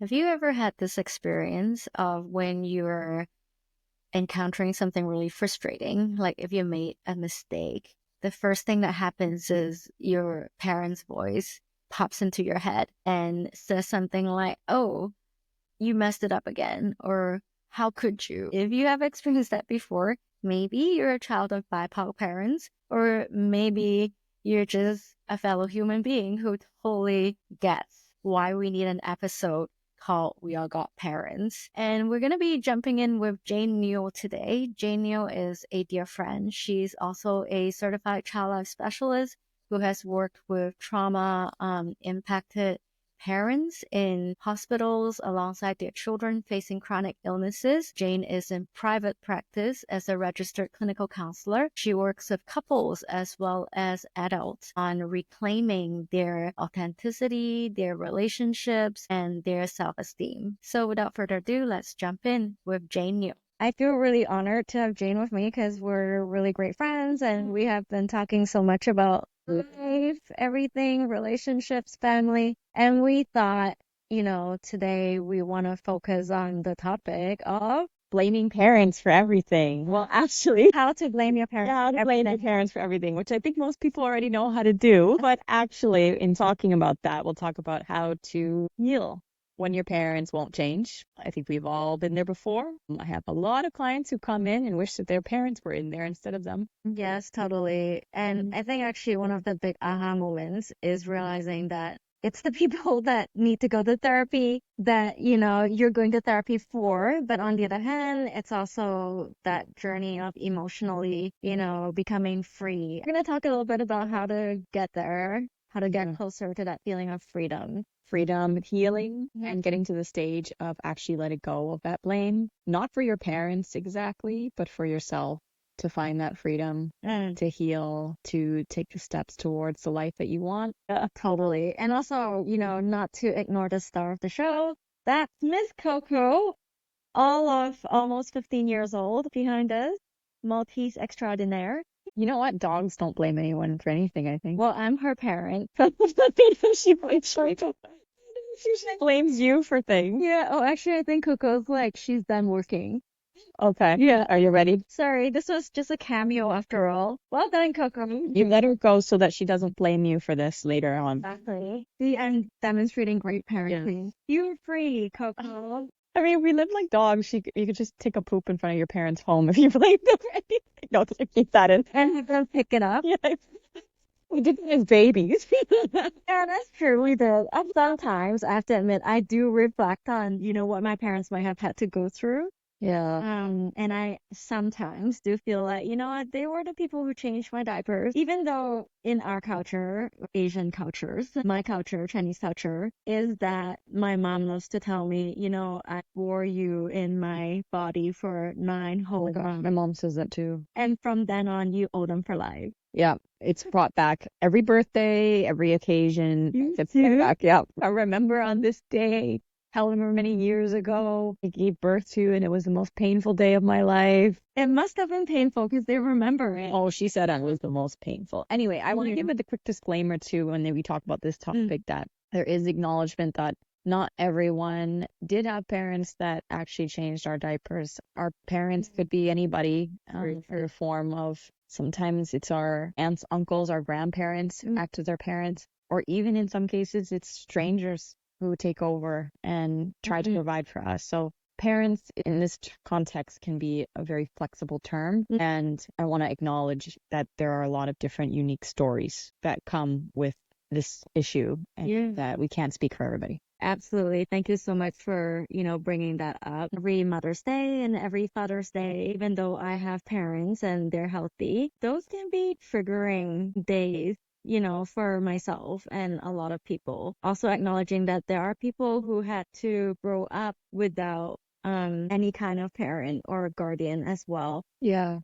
Have you ever had this experience of when you're encountering something really frustrating, like if you made a mistake, the first thing that happens is your parent's voice pops into your head and says something like, "Oh, you messed it up again," or "How could you?" If you have experienced that before, maybe you're a child of BIPOC parents, or maybe you're just a fellow human being who totally gets why we need an episode called We All Got Parents. And we're going to be jumping in with Jane Newell today. Jane Newell is a dear friend. She's also a certified child life specialist who has worked with trauma impacted parents in hospitals alongside their children facing chronic illnesses. Jane is in private practice as a registered clinical counselor. She works with couples as well as adults on reclaiming their authenticity, their relationships, and their self-esteem. So without further ado, let's jump in with Jane Newell. I feel really honored to have Jane with me because we're really great friends and we have been talking so much about life, everything, relationships, family. And we thought, today we want to focus on the topic of Blaming parents for everything. Well, actually, how to blame your parents. how to blame your parents for everything, which I think most people already know how to do. But actually, in talking about that, we'll talk about how to heal when your parents won't change. I think we've all been there before. I have a lot of clients who come in and wish that their parents were in there instead of them. Yes, totally. And I think actually one of the big aha moments is realizing that it's the people that need to go to therapy that, you're going to therapy for. But on the other hand, it's also that journey of emotionally, becoming free. We're going to talk a little bit about how to get there, how to get closer to that feeling of freedom. Freedom, healing, and getting to the stage of actually letting go of that blame, not for your parents exactly, but for yourself, to find that freedom, to heal, to take the steps towards the life that you want. Totally. And also, not to ignore the star of the show. That's Miss Coco, all of almost 15 years old behind us. Maltese extraordinaire. You know what? Dogs don't blame anyone for anything, I think. Well, I'm her parent. She blames she blames you for things. Yeah, oh, actually, I think Coco's like, she's done working. Okay. Yeah. Are you ready? Sorry, this was just a cameo after all. Well done, Coco. You let her go so that she doesn't blame you for this later on. Exactly. See, I'm demonstrating great parenting. You're free, Coco. I mean, we live like dogs. You could just take a poop in front of your parents' home if you blame them for anything. No, to keep that in. And have them pick it up. Yeah. We did it as babies. Yeah, that's true. We did. And sometimes, I have to admit, I do reflect on, what my parents might have had to go through. Yeah. And I sometimes do feel like, what, they were the people who changed my diapers. Even though in our culture, Asian cultures, my culture, Chinese culture, is that my mom loves to tell me, I bore you in my body for 9 Oh whole my God, months. my mom says that too. And from then on, you owe them for life. Yeah, it's brought back every birthday, every occasion. You It's too? brought back. Yeah. I remember on this day, however many years ago, I gave birth to, and it was the most painful day of my life. It must have been painful because they remember it. Oh, she said it was the most painful. Anyway, I want to give it a quick disclaimer too when we talk about this topic that there is acknowledgement that not everyone did have parents that actually changed our diapers. Our parents could be anybody, or a form of, sometimes it's our aunts, uncles, our grandparents who act as our parents, or even in some cases it's strangers who take over and try to provide for us. So parents in this context can be a very flexible term, and I want to acknowledge that there are a lot of different unique stories that come with this issue, and that we can't speak for everybody. Absolutely. Thank you so much for, bringing that up. Every Mother's Day and every Father's Day, even though I have parents and they're healthy, those can be triggering days, for myself and a lot of people. Also acknowledging that there are people who had to grow up without any kind of parent or guardian as well. Yeah.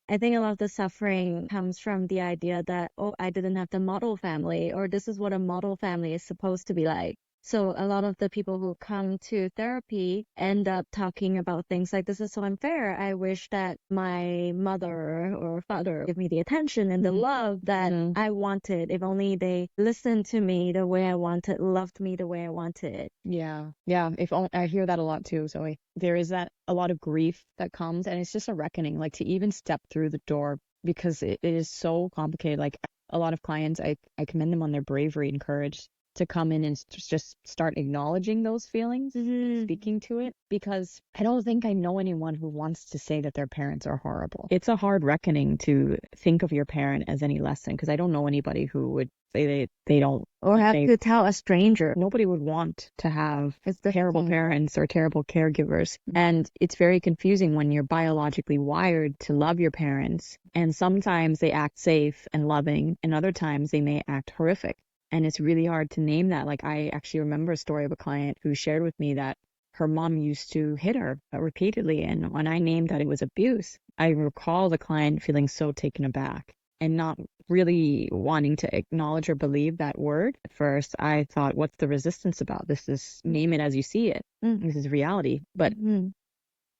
I think a lot of the suffering comes from the idea that, oh, I didn't have the model family, or this is what a model family is supposed to be like. So a lot of the people who come to therapy end up talking about things like, this is so unfair. I wish that my mother or father give me the attention and the love that I wanted. If only they listened to me the way I wanted, loved me the way I wanted. Yeah. Yeah. I hear that a lot too, Zoe. There is that a lot of grief that comes, and it's just a reckoning, like to even step through the door, because it is so complicated. Like a lot of clients, I commend them on their bravery and courage to come in and just start acknowledging those feelings, speaking to it, because I don't think I know anyone who wants to say that their parents are horrible. It's a hard reckoning to think of your parent as any less than, because I don't know anybody who would say they don't, or have to tell a stranger. Nobody would want to have terrible parents or terrible caregivers. And it's very confusing when you're biologically wired to love your parents, and sometimes they act safe and loving, and other times they may act horrific. And it's really hard to name that. Like, I actually remember a story of a client who shared with me that her mom used to hit her repeatedly. And when I named that it was abuse, I recall the client feeling so taken aback and not really wanting to acknowledge or believe that word. At first, I thought, what's the resistance about? This is name it as you see it. This is reality. But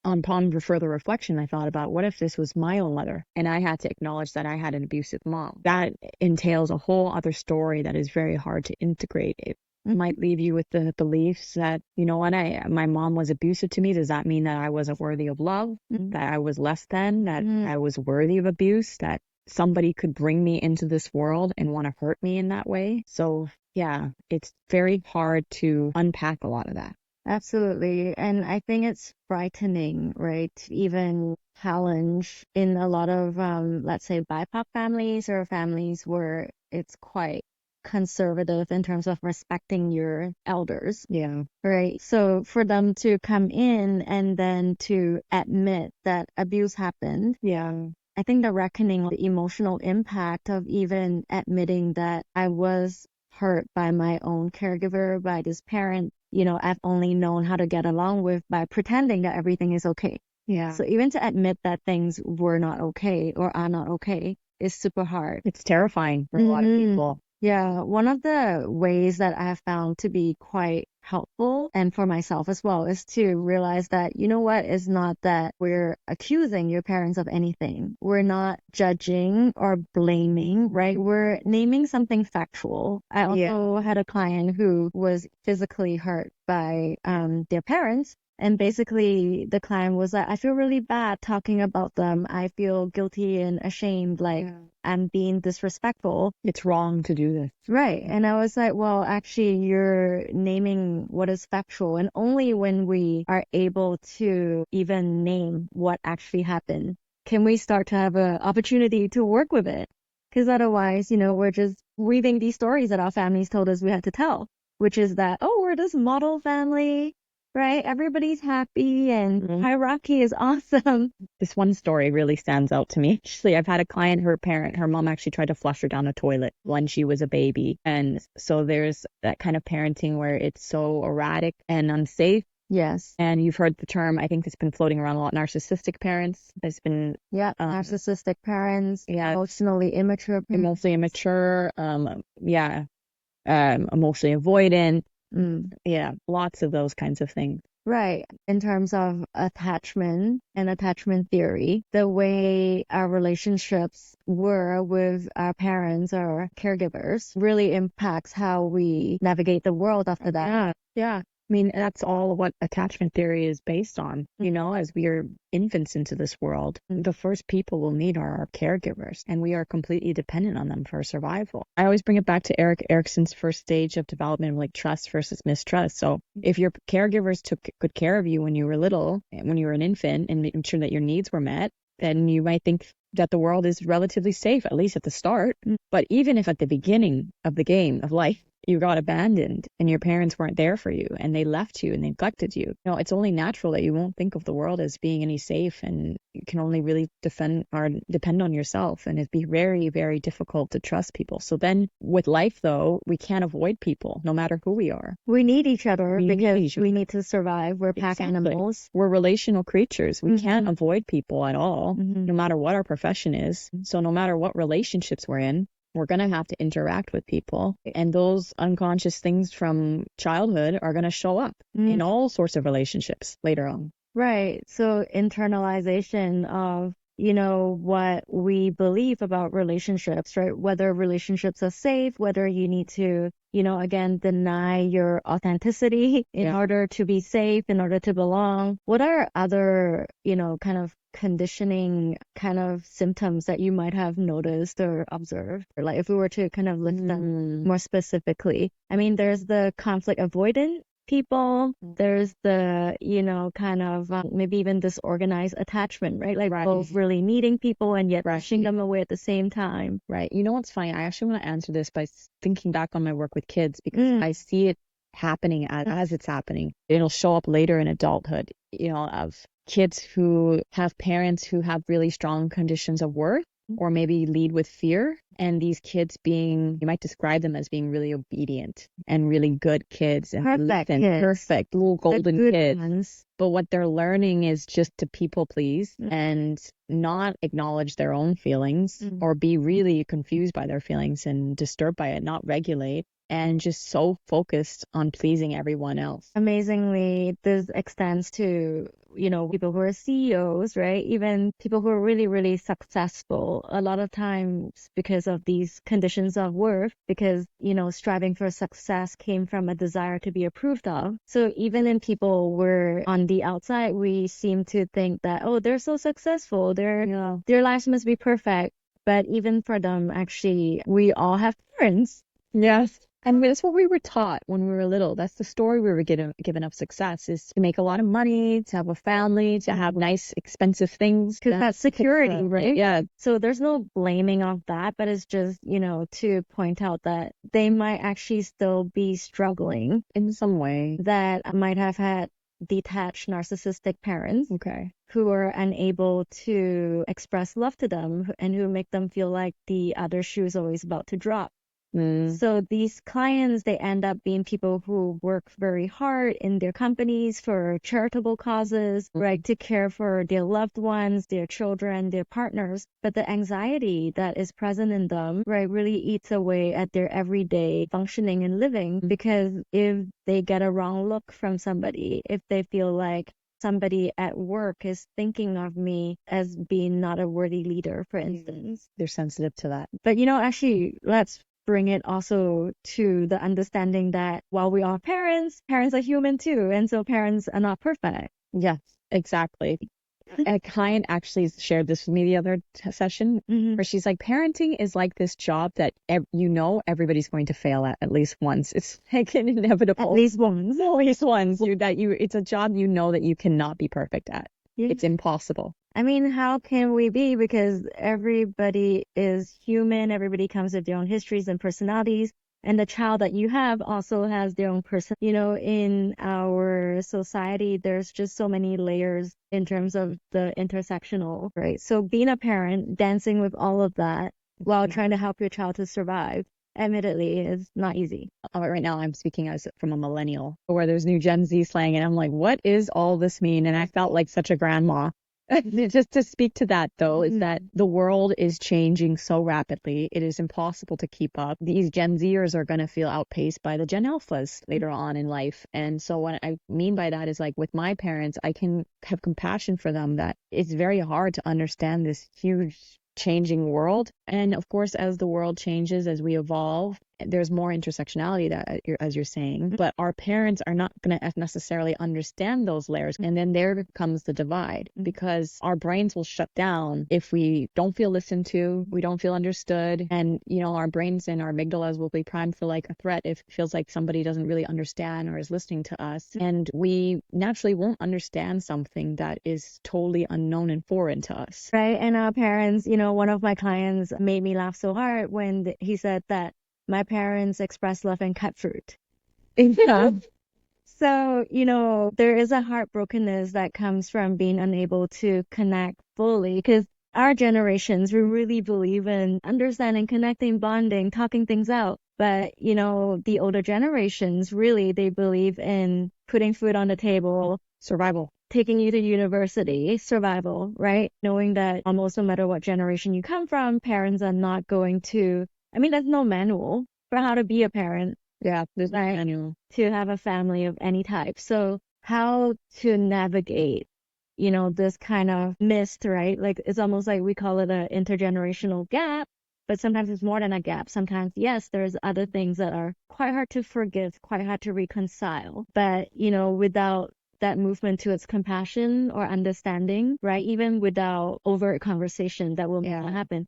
upon further reflection, I thought about, what if this was my own mother and I had to acknowledge that I had an abusive mom? That entails a whole other story that is very hard to integrate. It might leave you with the beliefs that, you know what, my mom was abusive to me. Does that mean that I wasn't worthy of love? That I was less than? That I was worthy of abuse? That somebody could bring me into this world and want to hurt me in that way? So yeah, it's very hard to unpack a lot of that. Absolutely. And I think it's frightening, right? Even challenge in a lot of, let's say, BIPOC families or families where it's quite conservative in terms of respecting your elders. Yeah. Right. So for them to come in and then to admit that abuse happened. Yeah. I think the reckoning, the emotional impact of even admitting that I was hurt by my own caregiver, by this parent, I've only known how to get along with by pretending that everything is okay. Yeah. So even to admit that things were not okay or are not okay is super hard. It's terrifying for a lot of people. Yeah, one of the ways that I have found to be quite helpful, and for myself as well, is to realize that, it's not that we're accusing your parents of anything. We're not judging or blaming, right? We're naming something factual. I also had a client who was physically hurt by their parents. And basically, the client was like, I feel really bad talking about them. I feel guilty and ashamed, like I'm being disrespectful. It's wrong to do this. Right. And I was like, well, actually, you're naming what is factual. And only when we are able to even name what actually happened can we start to have an opportunity to work with it. Because otherwise, we're just weaving these stories that our families told us we had to tell, which is that, oh, we're this model family. Right? Everybody's happy and hierarchy is awesome. This one story really stands out to me. Actually, I've had a client, her mom actually tried to flush her down a toilet when she was a baby. And so there's that kind of parenting where it's so erratic and unsafe. Yes. And you've heard the term, I think it's been floating around a lot, narcissistic parents. There's been... narcissistic parents, emotionally immature parents. Emotionally avoidant. Yeah, lots of those kinds of things. Right. In terms of attachment and attachment theory, the way our relationships were with our parents or caregivers really impacts how we navigate the world after that. Yeah. I mean, that's all what attachment theory is based on. As we are infants into this world, the first people we'll meet are our caregivers, and we are completely dependent on them for survival. I always bring it back to Erik Erikson's first stage of development, like trust versus mistrust. So if your caregivers took good care of you when you were little, when you were an infant, and made sure that your needs were met, then you might think that the world is relatively safe, at least at the start. But even if at the beginning of the game of life, you got abandoned and your parents weren't there for you and they left you and they neglected you, it's only natural that you won't think of the world as being any safe, and you can only really depend on yourself, and it'd be very, very difficult to trust people. So then with life, though, we can't avoid people no matter who we are. We need each other because we need to survive. We're pack animals. We're relational creatures. We can't avoid people at all, no matter what our profession is. So no matter what relationships we're in, we're going to have to interact with people. And those unconscious things from childhood are going to show up in all sorts of relationships later on. Right. So internalization of, what we believe about relationships, right? Whether relationships are safe, whether you need to, again, deny your authenticity in order to be safe, in order to belong. What are other, kind of conditioning kind of symptoms that you might have noticed or observed? Or like if we were to kind of list them more specifically. I mean, there's the conflict avoidant people, there's the, kind of maybe even disorganized attachment, right? Like both really needing people and yet pushing them away at the same time. Right. You know what's funny? I actually want to answer this by thinking back on my work with kids, because I see it happening as it's happening. It'll show up later in adulthood, of kids who have parents who have really strong conditions of worth, or maybe lead with fear. And these kids being, you might describe them as being really obedient and really good kids. And perfect little golden kids. Ones. But what they're learning is just to people please and not acknowledge their own feelings or be really confused by their feelings and disturbed by it, not regulate. And just so focused on pleasing everyone else. Amazingly, this extends to, people who are CEOs, right? Even people who are really, really successful. A lot of times because of these conditions of worth, because, striving for success came from a desire to be approved of. So even in people where on the outside, we seem to think that, oh, they're so successful. Their lives must be perfect. But even for them, actually, we all have parents. Yes. And that's what we were taught when we were little. That's the story we were given of success, is to make a lot of money, to have a family, to have nice, expensive things. Because that's security, right? Yeah. So there's no blaming of that, but it's just, to point out that they might actually still be struggling in some way, that might have had detached narcissistic parents who are unable to express love to them and who make them feel like the other shoe is always about to drop. So these clients, they end up being people who work very hard in their companies for charitable causes, right, to care for their loved ones, their children, their partners. But the anxiety that is present in them, right, really eats away at their everyday functioning and living. Because if they get a wrong look from somebody, if they feel like somebody at work is thinking of me as being not a worthy leader, for instance, they're sensitive to that. But, actually, let's bring it also to the understanding that while we are parents are human too. And so parents are not perfect. Yes, exactly. A client actually shared this with me the other session, where she's like, parenting is like this job that everybody's going to fail at least once. It's like an inevitable. At least once. It's a job that you cannot be perfect at. Yeah. It's impossible. I mean, how can we be? Because everybody is human. Everybody comes with their own histories and personalities. And the child that you have also has their own person. In our society, there's just so many layers in terms of the intersectional, right? So being a parent, dancing with all of that while trying to help your child to survive, admittedly, is not easy. Right now, I'm speaking as from a millennial, where there's new Gen Z slang, and I'm like, what is all this mean? And I felt like such a grandma. Just to speak to that, though, is that the world is changing so rapidly. It is impossible to keep up. These Gen Zers are going to feel outpaced by the Gen Alphas later on in life. And so what I mean by that is, like, with my parents, I can have compassion for them, that it's very hard to understand this huge changing world. And of course, as the world changes, as we evolve, there's more intersectionality, that as you're saying, but our parents are not going to necessarily understand those layers. And then there comes the divide, because our brains will shut down if we don't feel listened to, we don't feel understood. And, our brains and our amygdalas will be primed for like a threat if it feels like somebody doesn't really understand or is listening to us. And we naturally won't understand something that is totally unknown and foreign to us. Right. And our parents, one of my clients made me laugh so hard when he said that my parents express love in cut fruit. Yeah. So, there is a heartbrokenness that comes from being unable to connect fully, because our generations, we really believe in understanding, connecting, bonding, talking things out. But, the older generations, really, they believe in putting food on the table, survival, taking you to university, survival, right? Knowing that almost no matter what generation you come from, parents are not going to I mean, there's no manual for how to be a parent, Yeah, there's no right? manual. To have a family of any type. So how to navigate, this kind of mist, right? Like it's almost like we call it a intergenerational gap, but sometimes it's more than a gap. Sometimes, yes, there's other things that are quite hard to forgive, quite hard to reconcile. But, without that movement towards compassion or understanding, right? Even without overt conversation, that will not happen.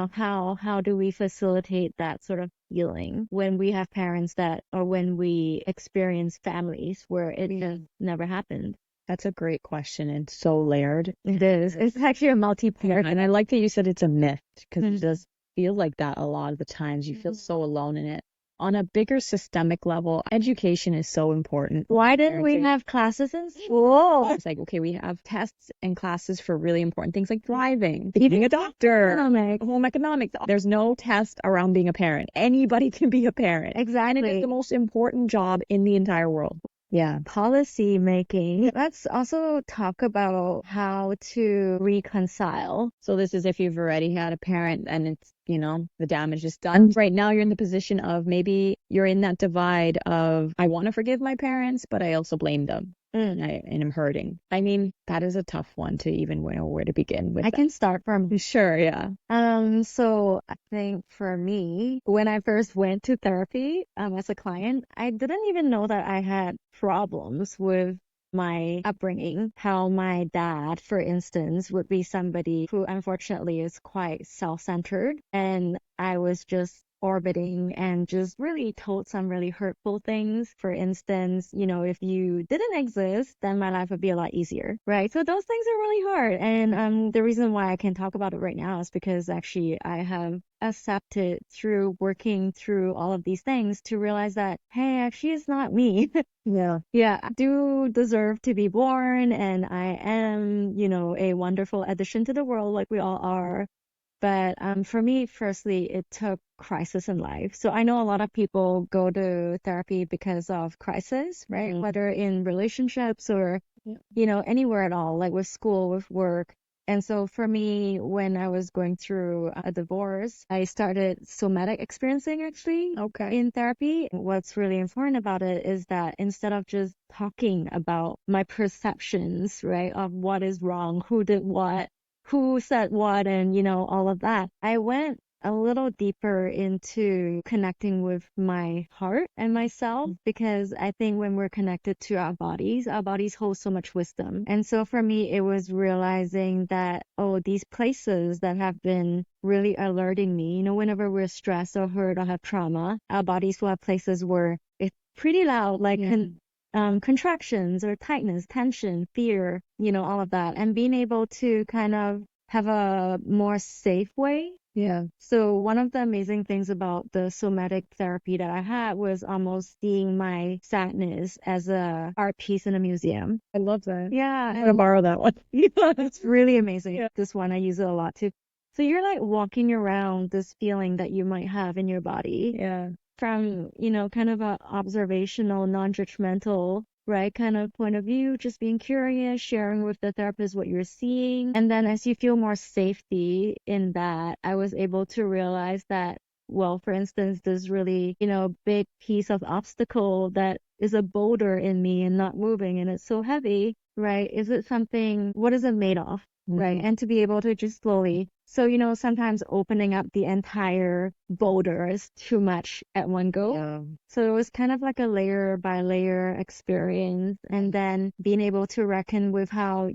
How do we facilitate that sort of healing when we have parents that, or when we experience families where it just never happened? That's a great question and so layered. It is. It's actually a multi-part. And I like that you said it's a myth because it does feel like that a lot of the times. You feel so alone in it. On a bigger systemic level, education is so important. Why didn't we have classes in school? It's like, okay, we have tests and classes for really important things like driving, being a doctor, home economics. There's no test around being a parent. Anybody can be a parent. Exactly. And it is the most important job in the entire world. Yeah. Policy making. Let's also talk about how to reconcile. So this is if you've already had a parent and it's, the damage is done. Right now you're in the position of maybe you're in that divide of I want to forgive my parents, but I also blame them. And I'm hurting. I mean, that is a tough one to even know where to begin with. I can start from. Sure, yeah. So I think for me, when I first went to therapy, as a client, I didn't even know that I had problems with my upbringing, how my dad, for instance, would be somebody who unfortunately is quite self-centered. And I was just orbiting and just really told some really hurtful things. For instance, if you didn't exist, then my life would be a lot easier, right? So those things are really hard. And the reason why I can talk about it right now is because actually I have accepted through working through all of these things to realize that, hey, actually it's not me. Yeah. Yeah, I do deserve to be born and I am, a wonderful addition to the world like we all are. But for me, firstly, it took crisis in life. So I know a lot of people go to therapy because of crisis, right? Whether in relationships or, anywhere at all, like with school, with work. And so for me, when I was going through a divorce, I started somatic experiencing actually in therapy. What's really important about it is that instead of just talking about my perceptions, right, of what is wrong, who did what, who said what, and all of that, I went a little deeper into connecting with my heart and myself, because I think when we're connected to our bodies hold so much wisdom. And so for me, it was realizing that, oh, these places that have been really alerting me, whenever we're stressed or hurt or have trauma, our bodies will have places where it's pretty loud, like contractions or tightness, tension, fear, all of that. And being able to kind of have a more safe way. Yeah. So one of the amazing things about the somatic therapy that I had was almost seeing my sadness as a art piece in a museum. I love that. Yeah. I'm gonna borrow that one. Yeah, it's really amazing. Yeah. This one, I use it a lot too. So you're like walking around this feeling that you might have in your body. Yeah. From, kind of a observational, non-judgmental, right, kind of point of view, just being curious, sharing with the therapist what you're seeing. And then as you feel more safety in that, I was able to realize that, well, for instance, this really, big piece of obstacle that is a boulder in me and not moving and it's so heavy, right? Is it something, what is it made of? Right. And to be able to just slowly. So, sometimes opening up the entire boulder is too much at one go. Yeah. So it was kind of like a layer by layer experience. And then being able to reckon with how,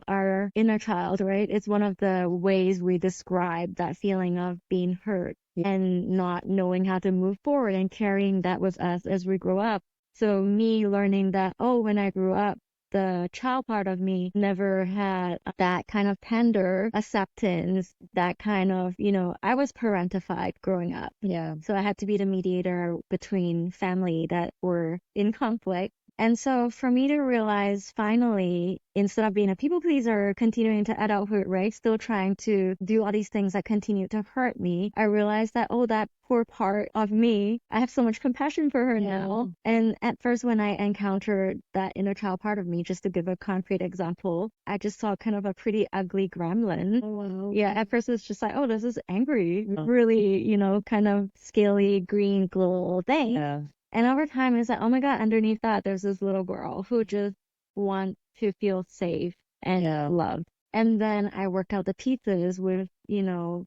our inner child, right? It's one of the ways we describe that feeling of being hurt and not knowing how to move forward and carrying that with us as we grow up. So me learning that, oh, when I grew up, the child part of me never had that kind of tender acceptance, that kind of, I was parentified growing up. Yeah. So I had to be the mediator between family that were in conflict. And so for me to realize finally, instead of being a people pleaser, continuing to adulthood, right, still trying to do all these things that continue to hurt me, I realized that, oh, that poor part of me, I have so much compassion for her now. And at first, when I encountered that inner child part of me, just to give a concrete example, I just saw kind of a pretty ugly gremlin. Oh, wow. Yeah, at first it's just like, oh, this is angry, really, kind of scaly green glow thing. Yeah. And over time, it's like, oh my God, underneath that, there's this little girl who just wants to feel safe and loved. And then I worked out the pieces with,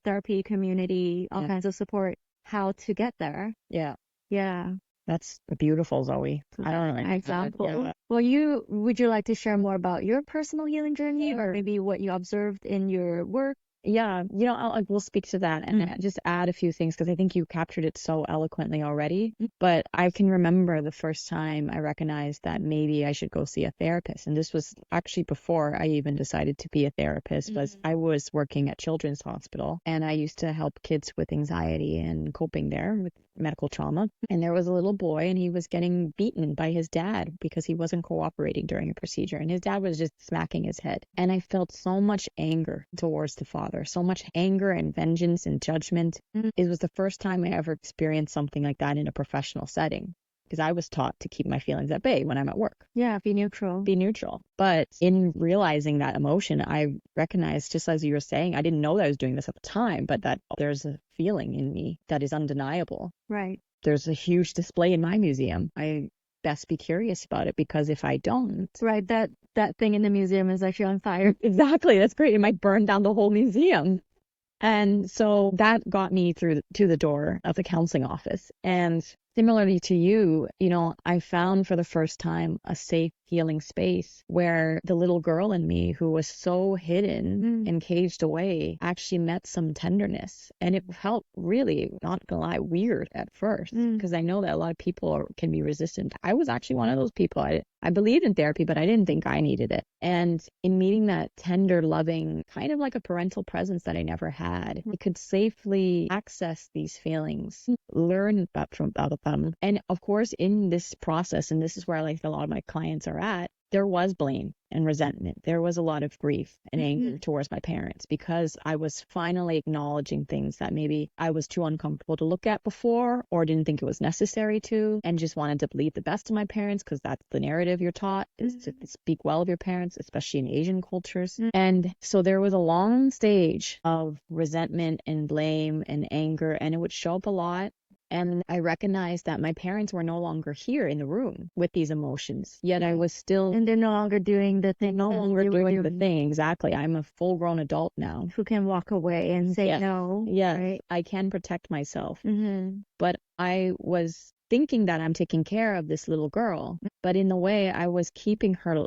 therapy, community, all kinds of support, how to get there. Yeah. Yeah. That's beautiful, Zoe. I don't know. Example. Well, would you like to share more about your personal healing journey or maybe what you observed in your work? Yeah, we'll speak to that and just add a few things because I think you captured it so eloquently already. But I can remember the first time I recognized that maybe I should go see a therapist. And this was actually before I even decided to be a therapist, was I was working at Children's Hospital and I used to help kids with anxiety and coping there with medical trauma. And there was a little boy and he was getting beaten by his dad because he wasn't cooperating during a procedure. And his dad was just smacking his head. And I felt so much anger towards the father, so much anger and vengeance and judgment. It was the first time I ever experienced something like that in a professional setting. Because I was taught to keep my feelings at bay when I'm at work. Yeah, be neutral. Be neutral. But in realizing that emotion, I recognized, just as you were saying, I didn't know that I was doing this at the time, but that there's a feeling in me that is undeniable. Right. There's a huge display in my museum. I best be curious about it because if I don't. Right, that thing in the museum is actually on fire. Exactly. That's great. It might burn down the whole museum. And so that got me to the door of the counseling office. And similarly to you, I found for the first time a safe healing space where the little girl in me who was so hidden and caged away actually met some tenderness. And it felt really, not gonna lie, weird at first because I know that a lot of people can be resistant. I was actually one of those people. I believed in therapy, but I didn't think I needed it. And in meeting that tender, loving, kind of like a parental presence that I never had, I could safely access these feelings, learn about them. And of course, in this process, and this is where like a lot of my clients are at, there was blame and resentment. There was a lot of grief and anger towards my parents because I was finally acknowledging things that maybe I was too uncomfortable to look at before or didn't think it was necessary to, and just wanted to believe the best of my parents because that's the narrative you're taught, is to speak well of your parents, especially in Asian cultures. And so there was a long stage of resentment and blame and anger, and it would show up a lot. And I recognized that my parents were no longer here in the room with these emotions, yet I was still. And they're no longer doing the thing. No longer doing the thing. Exactly. I'm a full grown adult now. Who can walk away and say no. Yes. Right? I can protect myself. But I was thinking that I'm taking care of this little girl, but in the way I was keeping her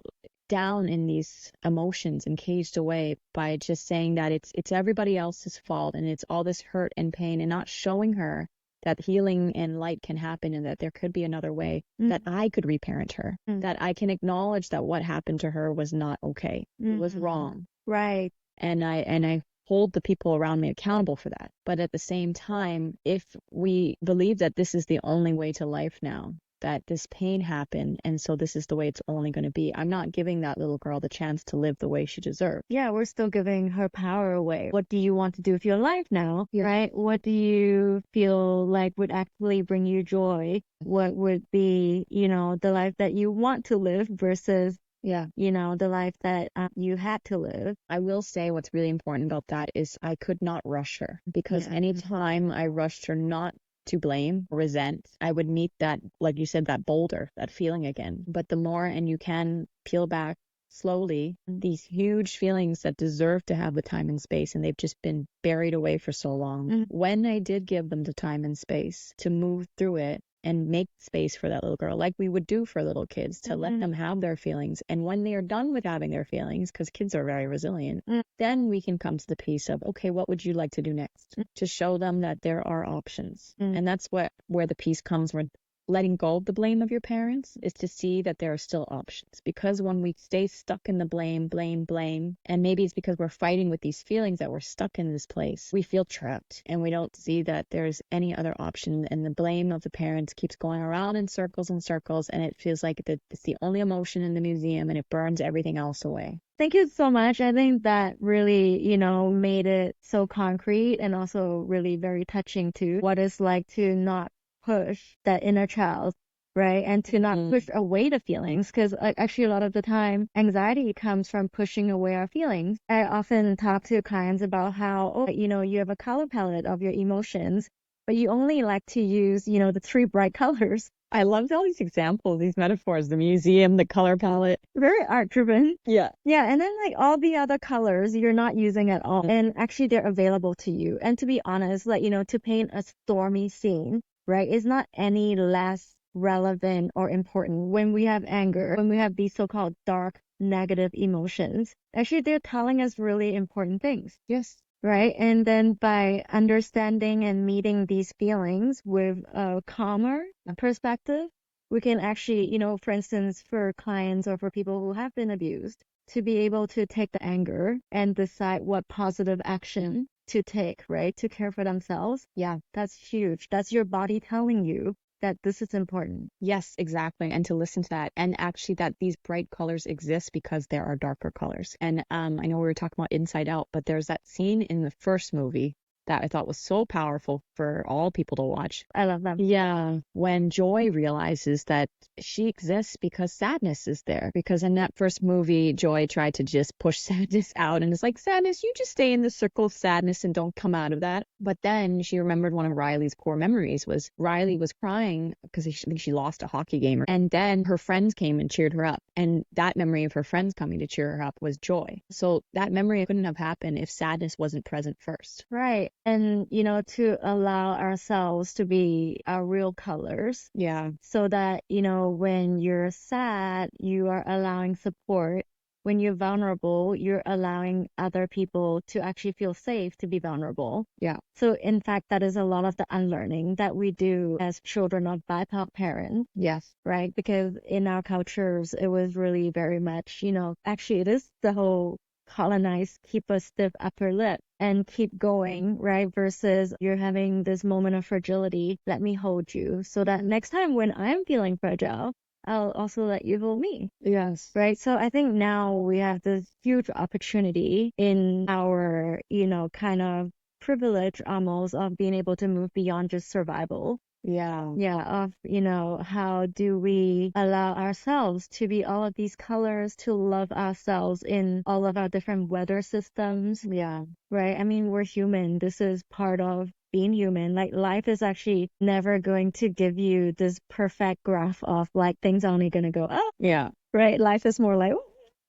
down in these emotions and caged away by just saying that it's everybody else's fault and it's all this hurt and pain, and not showing her that healing and light can happen and that there could be another way, that I could reparent her, that I can acknowledge that what happened to her was not okay. It was wrong. Right. And I hold the people around me accountable for that. But at the same time, if we believe that this is the only way to life now, that this pain happened, and so this is the way it's only going to be, I'm not giving that little girl the chance to live the way she deserves. Yeah, we're still giving her power away. What do you want to do with your life now? Right? What do you feel like would actually bring you joy? What would be, the life that you want to live versus the life that you had to live. I will say what's really important about that is I could not rush her, because anytime I rushed her, not to blame, resent, I would meet that, like you said, that boulder, that feeling again. But the more, and you can peel back slowly, these huge feelings that deserve to have the time and space, and they've just been buried away for so long. When I did give them the time and space to move through it, and make space for that little girl, like we would do for little kids, to let them have their feelings. And when they are done with having their feelings, because kids are very resilient, then we can come to the piece of, okay, what would you like to do next? To show them that there are options. And that's where the piece comes, where letting go of the blame of your parents is to see that there are still options. Because when we stay stuck in the blame, and maybe it's because we're fighting with these feelings that we're stuck in this place, we feel trapped and we don't see that there's any other option. And the blame of the parents keeps going around in circles and circles, and it feels like it's the only emotion in the museum, and it burns everything else away. Thank you so much. I think that really, made it so concrete and also really very touching too. What it's like to not push that inner child, right? And to not push away the feelings. Because actually, a lot of the time, anxiety comes from pushing away our feelings. I often talk to clients about how, you have a color palette of your emotions, but you only like to use, the three bright colors. I loved all these examples, these metaphors, the museum, the color palette. Very art driven. Yeah. Yeah. And then like all the other colors you're not using at all. And actually they're available to you. And to be honest, like, to paint a stormy scene, right, is not any less relevant or important when we have anger, when we have these so-called dark, negative emotions. Actually, they're telling us really important things. Yes. Right. And then by understanding and meeting these feelings with a calmer perspective, we can actually, for instance, for clients or for people who have been abused, to be able to take the anger and decide what positive action to take, right? To care for themselves. Yeah, that's huge. That's your body telling you that this is important. Yes, exactly. And to listen to that, and actually that these bright colors exist because there are darker colors. And I know we were talking about Inside Out, but there's that scene in the first movie that I thought was so powerful for all people to watch. I love them. Yeah, when Joy realizes that she exists because sadness is there. Because in that first movie, Joy tried to just push sadness out, and it's like, sadness, you just stay in the circle of sadness and don't come out of that. But then she remembered one of Riley's core memories was Riley was crying because I think she lost a hockey game. And then her friends came and cheered her up. And that memory of her friends coming to cheer her up was joy. So that memory couldn't have happened if sadness wasn't present first. Right. And, to allow ourselves to be our real colors. Yeah. So that, when you're sad, you are allowing support. When you're vulnerable, you're allowing other people to actually feel safe to be vulnerable. Yeah. So in fact, that is a lot of the unlearning that we do as children of BIPOC parents. Yes. Right? Because in our cultures, it was really very much, actually it is the whole colonize, keep a stiff upper lip and keep going, right? Versus you're having this moment of fragility. Let me hold you so that next time when I'm feeling fragile, I'll also let you hold me. Yes. Right. So I think now we have this huge opportunity in our, kind of privilege almost of being able to move beyond just survival. Yeah. Yeah, of, how do we allow ourselves to be all of these colors, to love ourselves in all of our different weather systems. Yeah. Right? I mean, we're human. This is part of being human. Like, life is actually never going to give you this perfect graph of like things are only going to go up. Yeah. Right? Life is more like,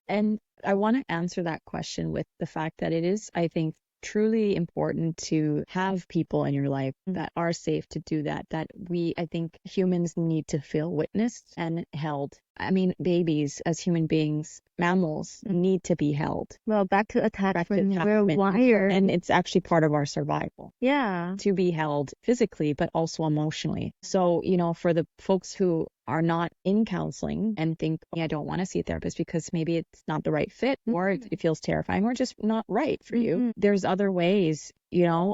and I want to answer that question with the fact that it is, I think, truly important to have people in your life that are safe to do that, I think humans need to feel witnessed and held. I mean, babies as human beings, mammals need to be held. Well, back to attachment. We're wired. And it's actually part of our survival. Yeah. To be held physically, but also emotionally. So, for the folks who are not in counseling and think, I don't want to see a therapist because maybe it's not the right fit or it feels terrifying or just not right for you. There's other ways,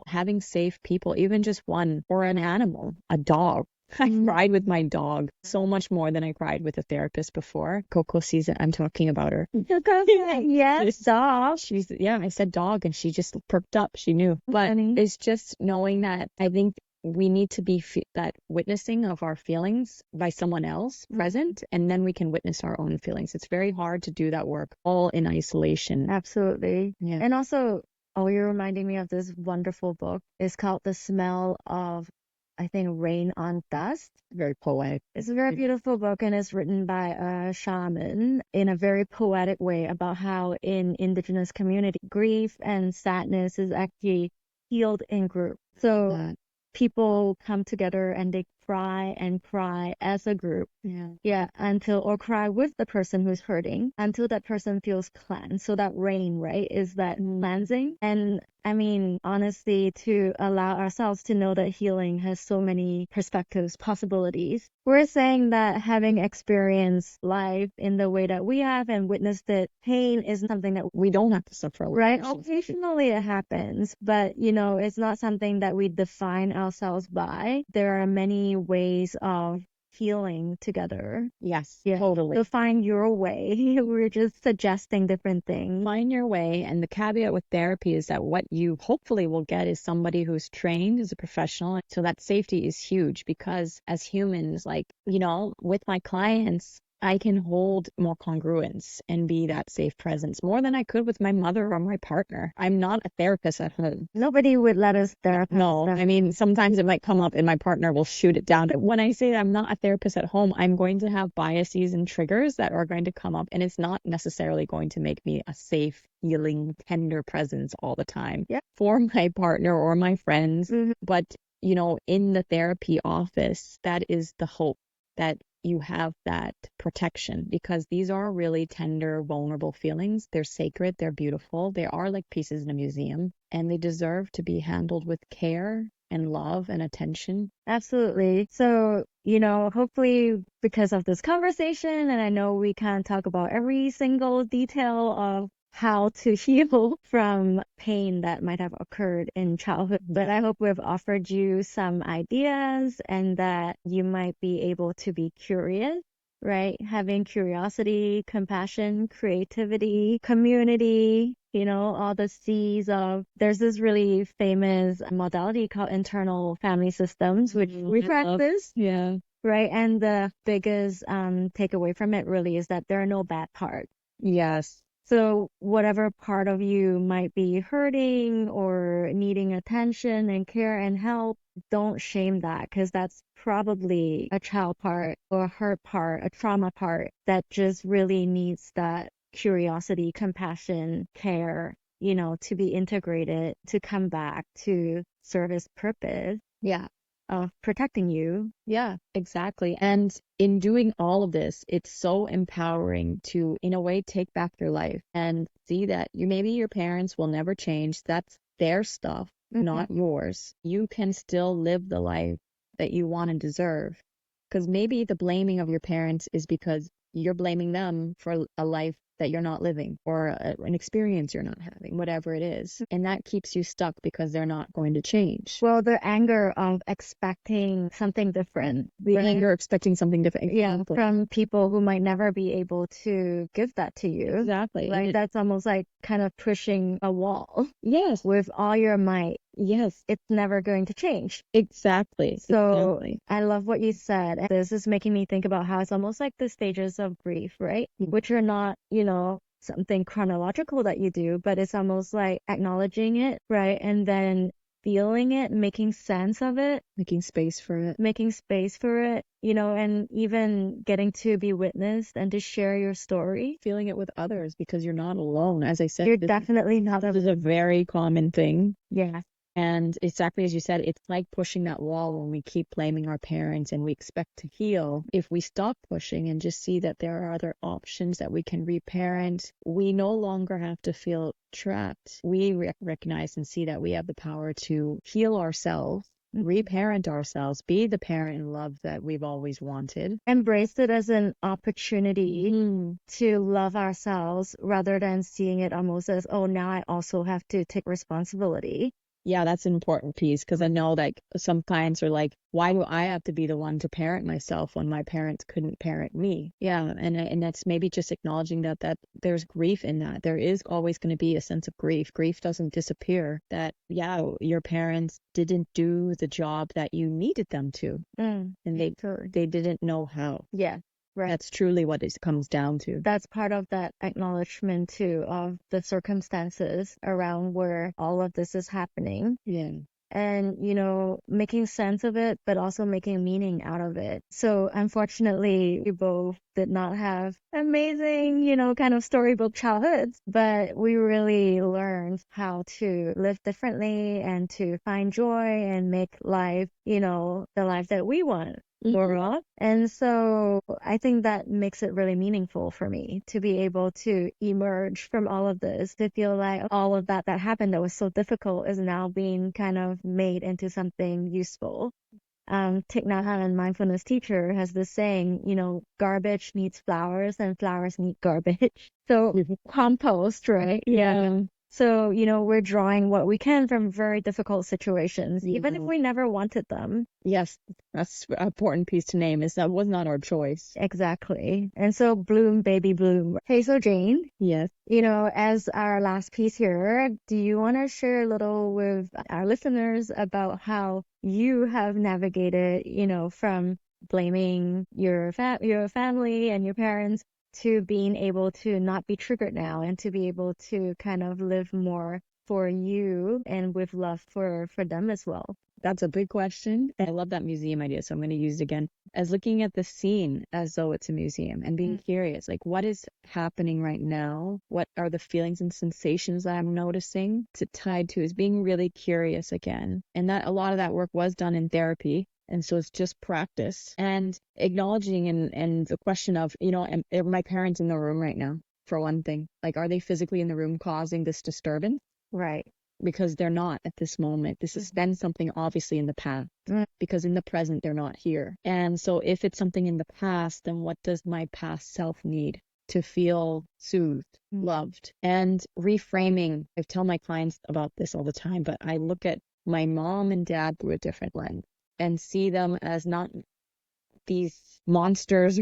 having safe people, even just one, or an animal, a dog. I cried with my dog so much more than I cried with a therapist before. Coco sees it. I'm talking about her. Yes, dog. I said dog and she just perked up. She knew. But it's just knowing that I think we need to be that witnessing of our feelings by someone else present, and then we can witness our own feelings. It's very hard to do that work all in isolation. Absolutely. Yeah. And also, you're reminding me of this wonderful book. It's called The Smell of, I think, Rain on Dust. Very poetic. It's a very beautiful book, and it's written by a shaman in a very poetic way about how in indigenous community, grief and sadness is actually healed in group. So people come together and they cry and cry as a group. Yeah. Yeah, or cry with the person who's hurting until that person feels cleansed. So that rain, right, is that cleansing. And I mean, honestly, to allow ourselves to know that healing has so many perspectives, possibilities. We're saying that having experienced life in the way that we have and witnessed it, pain is something that We don't have to suffer. right? Occasionally it happens, but it's not something that we define ourselves by. There are many ways of healing together. Yes, Yeah. totally. So find your way. We're just suggesting different things. Find your way. And the caveat with therapy is that what you hopefully will get is somebody who's trained as a professional. So that safety is huge because as humans, like, with my clients, I can hold more congruence and be that safe presence more than I could with my mother or my partner. I'm not a therapist at home. Nobody would let us therapist. No, I mean, sometimes it might come up and my partner will shoot it down. But when I say that I'm not a therapist at home, I'm going to have biases and triggers that are going to come up, and it's not necessarily going to make me a safe, healing, tender presence all the time for my partner or my friends. But, in the therapy office, that is the hope, that you have that protection, because these are really tender, vulnerable feelings. They're sacred, they're beautiful, they are like pieces in a museum, and they deserve to be handled with care and love and attention. Absolutely. So, hopefully because of this conversation, and I know we can't talk about every single detail of how to heal from pain that might have occurred in childhood, but I hope we've offered you some ideas and that you might be able to be curious, right? Having curiosity, compassion, creativity, community, all the C's of, there's this really famous modality called internal family systems, which we practice. Yeah. Right. And the biggest takeaway from it really is that there are no bad parts. Yes. So whatever part of you might be hurting or needing attention and care and help, don't shame that, because that's probably a child part or a hurt part, a trauma part that just really needs that curiosity, compassion, care, to be integrated, to come back to serve its purpose. Yeah. Of protecting you. Yeah, exactly. And in doing all of this, it's so empowering to, in a way, take back your life and see that maybe your parents will never change. That's their stuff, not yours. You can still live the life that you want and deserve. Because maybe the blaming of your parents is because you're blaming them for a life that you're not living, or an experience you're not having, whatever it is. And that keeps you stuck because they're not going to change. Well, the anger of expecting something different. The anger expecting something different. Yeah, from people who might never be able to give that to you. Exactly. Like that's almost like kind of pushing a wall. Yes. With all your might. Yes. It's never going to change. Exactly. So I love what you said. And this is making me think about how it's almost like the stages of grief, right? Which are not, something chronological that you do, but it's almost like acknowledging it, right? And then feeling it, making sense of it, making space for it, and even getting to be witnessed and to share your story. Feeling it with others, because you're not alone. As I said, you're definitely not alone. This is a very common thing. Yeah. And exactly as you said, it's like pushing that wall when we keep blaming our parents and we expect to heal. If we stop pushing and just see that there are other options that we can reparent, we no longer have to feel trapped. We recognize and see that we have the power to heal ourselves, reparent ourselves, be the parent and love that we've always wanted. Embrace it as an opportunity to love ourselves rather than seeing it almost as, oh, now I also have to take responsibility. Yeah, that's an important piece, because I know like some clients are like, why do I have to be the one to parent myself when my parents couldn't parent me? Yeah, and that's maybe just acknowledging that there's grief in that. There is always going to be a sense of grief. Grief doesn't disappear. That, your parents didn't do the job that you needed them to, and they didn't know how. Yeah. Right. That's truly what it comes down to. That's part of that acknowledgement too of the circumstances around where all of this is happening. Yeah. and, making sense of it, but also making meaning out of it. So unfortunately, we both did not have amazing, kind of storybook childhoods, but we really learned how to live differently and to find joy and make life, the life that we want. Laura. And so I think that makes it really meaningful for me to be able to emerge from all of this, to feel like all of that happened that was so difficult is now being kind of made into something useful. Thich Nhat Hanh, mindfulness teacher, has this saying, garbage needs flowers and flowers need garbage. So compost, right? Yeah. So, we're drawing what we can from very difficult situations, even if we never wanted them. Yes, that's an important piece to name is that was not our choice. Exactly. And so bloom, baby, bloom. Hey, so Jane, Yes. as our last piece here, do you want to share a little with our listeners about how you have navigated, from blaming your family and your parents to being able to not be triggered now and to be able to kind of live more for you and with love for them as well? That's a big question. I love that museum idea, so I'm going to use it again as looking at the scene as though it's a museum and being curious, like what is happening right now? What are the feelings and sensations that I'm noticing? To tied to is being really curious again. And that a lot of that work was done in therapy. And so it's just practice and acknowledging and the question of, are my parents in the room right now? For one thing, like, are they physically in the room causing this disturbance? Right. Because they're not at this moment. This has been something obviously in the past, because in the present they're not here. And so if it's something in the past, then what does my past self need to feel soothed, loved? And reframing, I tell my clients about this all the time, but I look at my mom and dad through a different lens and see them as not these monsters,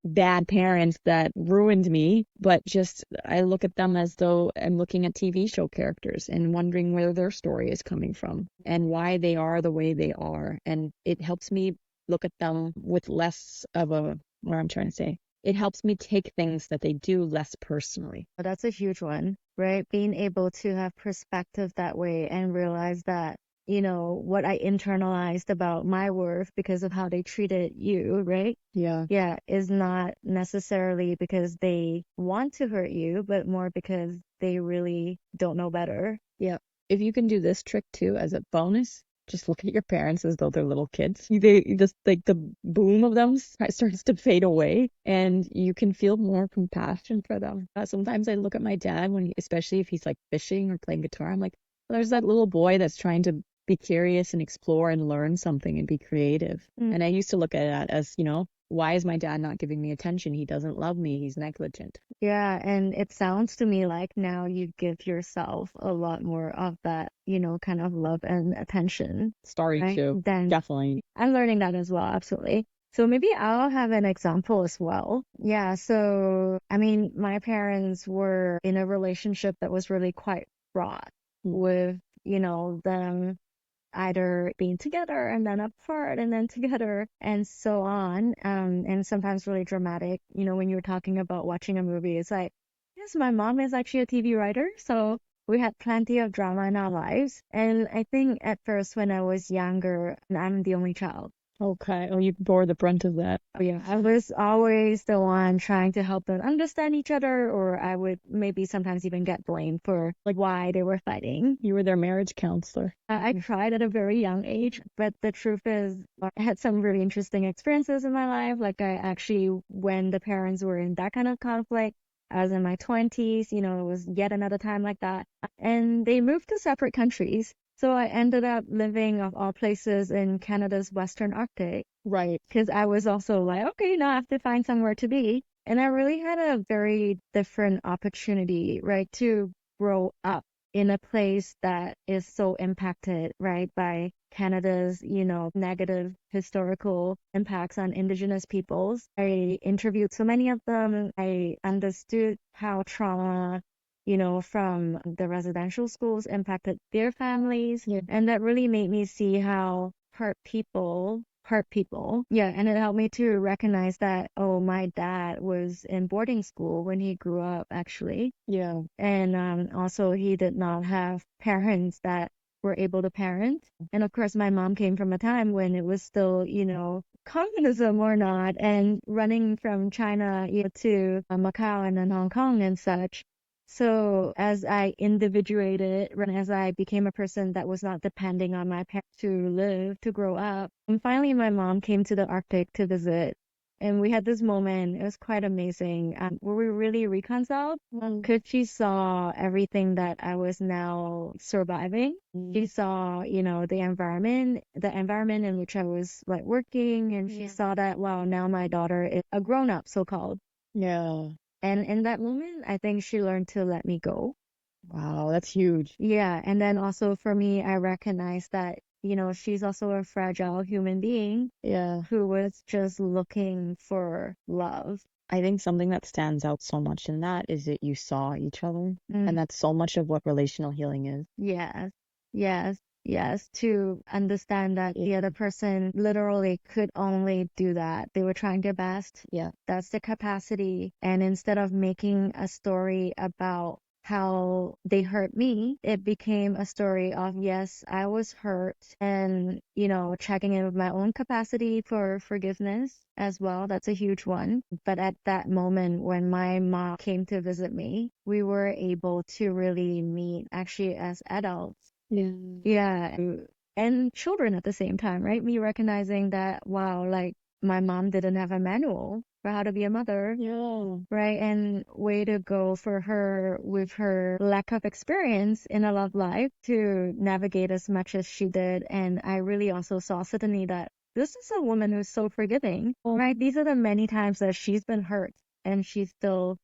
bad parents that ruined me, but just I look at them as though I'm looking at TV show characters and wondering where their story is coming from and why they are the way they are. And it helps me look at them with less of what I'm trying to say. It helps me take things that they do less personally. That's a huge one, right? Being able to have perspective that way and realize that, what I internalized about my worth because of how they treated you, right? Yeah. Yeah, is not necessarily because they want to hurt you, but more because they really don't know better. Yeah. If you can do this trick too as a bonus, just look at your parents as though they're little kids. They just like the boom of them starts to fade away, and you can feel more compassion for them. Sometimes I look at my dad especially if he's like fishing or playing guitar. I'm like, well, there's that little boy that's trying to be curious and explore and learn something and be creative. And I used to look at it as, why is my dad not giving me attention? He doesn't love me. He's negligent. Yeah, and it sounds to me like now you give yourself a lot more of that, kind of love and attention. Starting right? to, Then definitely. I'm learning that as well, absolutely. So maybe I'll have an example as well. Yeah, so I mean, my parents were in a relationship that was really quite fraught with, them either being together and then apart and then together and so on. And sometimes really dramatic. When you were talking about watching a movie, it's like, yes, my mom is actually a TV writer, so we had plenty of drama in our lives. And I think at first when I was younger, and I'm the only child. Okay. Oh, you bore the brunt of that. Oh, yeah, I was always the one trying to help them understand each other, or I would maybe sometimes even get blamed for like why they were fighting. You were their marriage counselor. I tried at a very young age, but the truth is, I had some really interesting experiences in my life. Like I actually, when the parents were in that kind of conflict, I was in my 20s, it was yet another time like that. And they moved to separate countries. So I ended up living, of all places, in Canada's Western Arctic. Right. Because I was also like, okay, now I have to find somewhere to be. And I really had a very different opportunity, right, to grow up in a place that is so impacted, right, by Canada's, negative historical impacts on Indigenous peoples. I interviewed so many of them. I understood how trauma, from the residential schools impacted their families. Yeah. And that really made me see how hurt people. Yeah, and it helped me to recognize that, oh, my dad was in boarding school when he grew up, actually. Yeah. And also, he did not have parents that were able to parent. And of course, my mom came from a time when it was still, communism or not, and running from China, to Macau and then Hong Kong and such. So as I individuated, and as I became a person that was not depending on my parents to live, to grow up, and finally my mom came to the Arctic to visit. And we had this moment, it was quite amazing, where we really reconciled because she saw everything that I was now surviving. She saw, the environment in which I was like working, and she saw that, wow, now my daughter is a grown up, so called. Yeah. And in that moment, I think she learned to let me go. Wow, that's huge. Yeah. And then also for me, I recognized that, she's also a fragile human being Yeah. who was just looking for love. I think something that stands out so much in that is that you saw each other. Mm. And that's so much of what relational healing is. Yes. Yes. Yes. To understand that the other person literally could only do that. They were trying their best. Yeah. That's the capacity. And instead of making a story about how they hurt me, it became a story of, yes, I was hurt, and, checking in with my own capacity for forgiveness as well. That's a huge one. But at that moment when my mom came to visit me, we were able to really meet actually as adults. Yeah. Yeah. And children at the same time, right? Me recognizing that, wow, like my mom didn't have a manual for how to be a mother. Yeah. Right. And way to go for her with her lack of experience in a love life to navigate as much as she did. And I really also saw suddenly that this is a woman who's so forgiving, right? These are the many times that she's been hurt and she still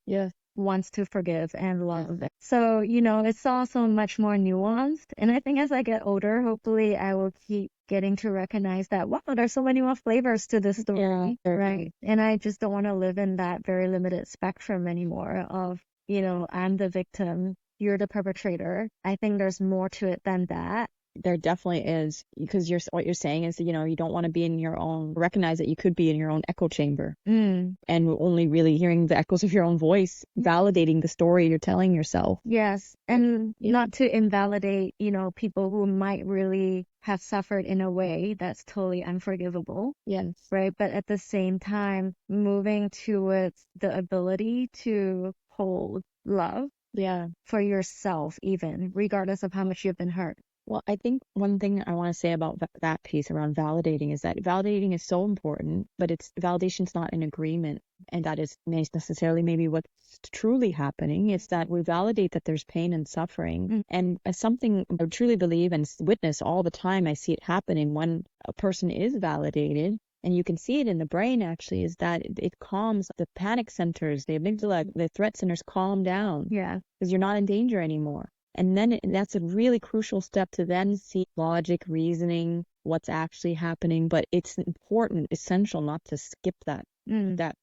wants to forgive and love. So, it's also much more nuanced. And I think as I get older, hopefully I will keep getting to recognize that, wow, there's so many more flavors to this story, right? And I just don't want to live in that very limited spectrum anymore of, I'm the victim, you're the perpetrator. I think there's more to it than that. There definitely is, because what you're saying is, you don't want to be in your own, recognize that you could be in your own echo chamber and only really hearing the echoes of your own voice, validating the story you're telling yourself. Yes. And not to invalidate, people who might really have suffered in a way that's totally unforgivable. Yes. Right. But at the same time, moving towards the ability to hold love. Yeah. For yourself, even regardless of how much you've been hurt. Well, I think one thing I want to say about that piece around validating is that validating is so important, but validation's not an agreement. And that is necessarily maybe what's truly happening. It's that we validate that there's pain and suffering. And as something I truly believe and witness all the time, I see it happening when a person is validated. And you can see it in the brain, actually, is that it calms the panic centers, the amygdala, the threat centers calm down. Yeah. Because you're not in danger anymore. And then that's a really crucial step to then see logic, reasoning, what's actually happening. But it's important, essential not to skip that step.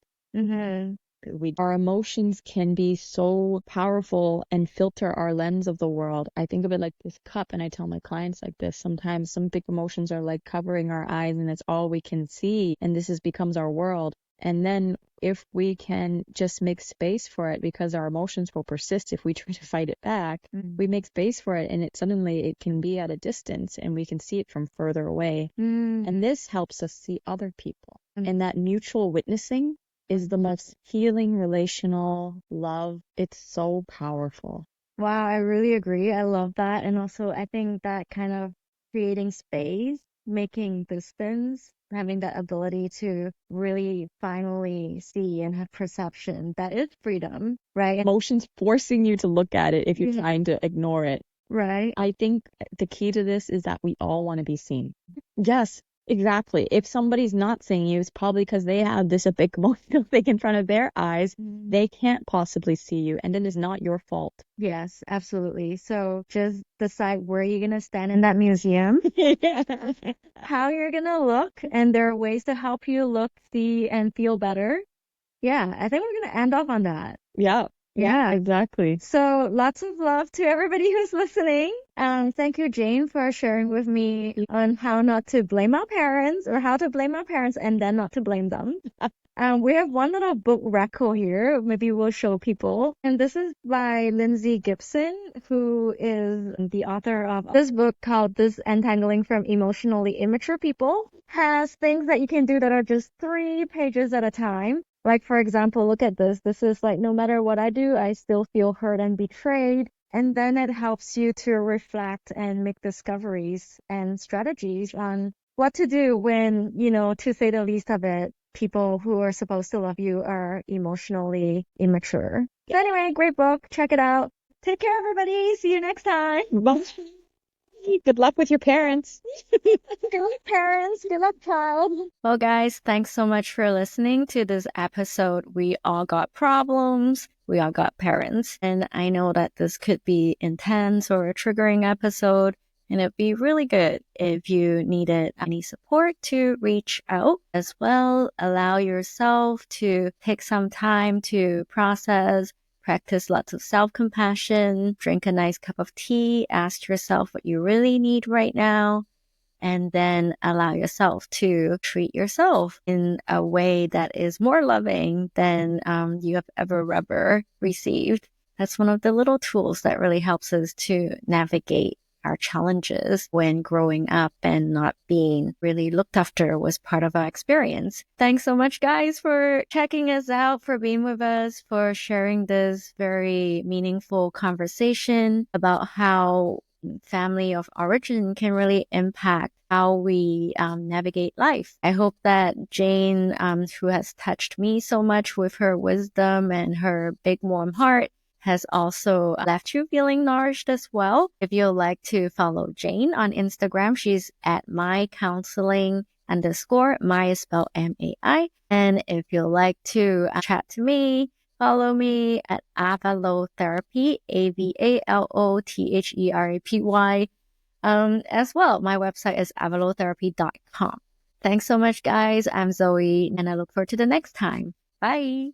Our emotions can be so powerful and filter our lens of the world. I think of it like this cup, and I tell my clients like this. Sometimes some big emotions are like covering our eyes, and it's all we can see. And becomes our world. And then if we can just make space for it, because our emotions will persist if we try to fight it back, we make space for it, and it can be at a distance, and we can see it from further away. And this helps us see other people. And that mutual witnessing is the most healing relational love. It's so powerful. Wow, I really agree. I love that. And also, I think that kind of creating space, making distance, having that ability to really finally see and have perception, that is freedom, right? Emotions forcing you to look at it if you're trying to ignore it. Right. I think the key to this is that we all want to be seen. Yes, exactly. If somebody's not seeing you, it's probably because they have this big emotional thing in front of their eyes. They can't possibly see you, and it is not your fault. Yes, absolutely. So just decide where you're going to stand in that museum, how you're going to look, and there are ways to help you look, see, and feel better. Yeah, I think we're going to end off on that. Yeah. Yeah, exactly. So lots of love to everybody who's listening. Thank you, Jane, for sharing with me on how not to blame our parents or how to blame our parents and then not to blame them. We have one little book record here. Maybe we'll show people. And this is by Lindsay Gibson, who is the author of this book called Disentangling from Emotionally Immature People. Has things that you can do that are just 3 pages at a time. Like, for example, look at this. This is like, no matter what I do, I still feel hurt and betrayed. And then it helps you to reflect and make discoveries and strategies on what to do when, to say the least of it, people who are supposed to love you are emotionally immature. So anyway, great book. Check it out. Take care, everybody. See you next time. Bye. Good luck with your parents. Good luck, parents. Good luck, child. Well, guys, thanks so much for listening to this episode. We all got problems. We all got parents. And I know that this could be intense or a triggering episode. And it'd be really good if you needed any support to reach out as well. Allow yourself to take some time to process, practice lots of self-compassion, drink a nice cup of tea, ask yourself what you really need right now, and then allow yourself to treat yourself in a way that is more loving than you have ever received. That's one of the little tools that really helps us to navigate our challenges when growing up and not being really looked after was part of our experience. Thanks so much, guys, for checking us out, for being with us, for sharing this very meaningful conversation about how family of origin can really impact how we navigate life. I hope that Jane, who has touched me so much with her wisdom and her big warm heart, has also left you feeling nourished as well. If you'd like to follow Jane on Instagram, she's at mycounseling_. My is spelled MAI. And if you'd like to chat to me, follow me at Avalotherapy, AVALOTHERAPY. As well, my website is avalotherapy.com. Thanks so much, guys. I'm Zoe, and I look forward to the next time. Bye.